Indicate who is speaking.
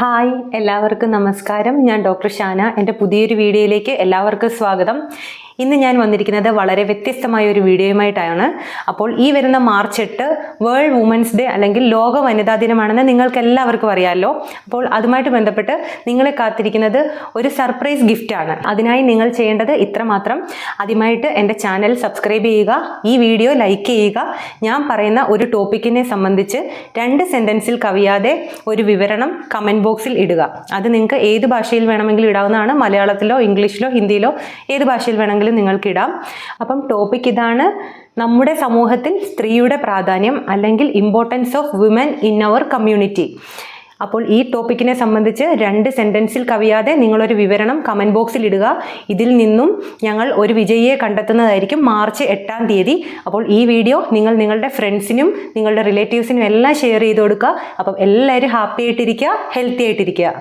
Speaker 1: Hi, എല്ലാവർക്കും നമസ്കാരം. ഞാൻ ഡോക്ടർ ഷാന. എൻ്റെ പുതിയൊരു വീഡിയോയിലേക്ക് എല്ലാവർക്കും സ്വാഗതം. ഇന്ന് ഞാൻ വന്നിരിക്കുന്നത് വളരെ വ്യത്യസ്തമായ ഒരു വീഡിയോയുമായിട്ടാണ്. അപ്പോൾ ഈ വരുന്ന മാർച്ച് 8 വേൾഡ് വുമൻസ് ഡേ അല്ലെങ്കിൽ ലോക വനിതാ ദിനമാണെന്ന് നിങ്ങൾക്ക് എല്ലാവർക്കും അറിയാമല്ലോ. അപ്പോൾ അതുമായിട്ട് ബന്ധപ്പെട്ട് നിങ്ങളെ കാത്തിരിക്കുന്നത് ഒരു സർപ്രൈസ് ഗിഫ്റ്റാണ്. അതിനായി നിങ്ങൾ ചെയ്യേണ്ടത് ഇത്രമാത്രം: ആദ്യമായിട്ട് എൻ്റെ ചാനൽ സബ്സ്ക്രൈബ് ചെയ്യുക, ഈ വീഡിയോ ലൈക്ക് ചെയ്യുക, ഞാൻ പറയുന്ന ഒരു ടോപ്പിക്കിനെ സംബന്ധിച്ച് 2 സെൻറ്റൻസിൽ കവിയാതെ ഒരു വിവരണം കമൻറ്റ് ബോക്സിൽ ഇടുക. അത് നിങ്ങൾക്ക് ഏത് ഭാഷയിൽ വേണമെങ്കിലും ഇടാവുന്നതാണ്. മലയാളത്തിലോ ഇംഗ്ലീഷിലോ ഹിന്ദിയിലോ ഏത് ഭാഷയിൽ വേണമെങ്കിലും നിങ്ങൾക്കിടാം. അപ്പം ടോപ്പിക് ഇതാണ്: നമ്മുടെ സമൂഹത്തിൽ സ്ത്രീയുടെ പ്രാധാന്യം അല്ലെങ്കിൽ importance of women in our community. അപ്പോൾ ഈ ടോപ്പിക്കിനെ സംബന്ധിച്ച് 2 സെൻറ്റൻസിൽ കവിയാതെ നിങ്ങളൊരു വിവരണം കമൻറ്റ് ബോക്സിൽ ഇടുക. ഇതിൽ നിന്നും ഞങ്ങൾ ഒരു വിജയിയെ കണ്ടെത്തുന്നതായിരിക്കും മാർച്ച് 8-ാം തീയതി. അപ്പോൾ ഈ വീഡിയോ നിങ്ങൾ നിങ്ങളുടെ ഫ്രണ്ട്സിനും നിങ്ങളുടെ റിലേറ്റീവ്സിനും എല്ലാം ഷെയർ ചെയ്ത് കൊടുക്കുക. അപ്പം എല്ലാവരും ഹാപ്പി ആയിട്ടിരിക്കുക, ഹെൽത്തി ആയിട്ടിരിക്കുക.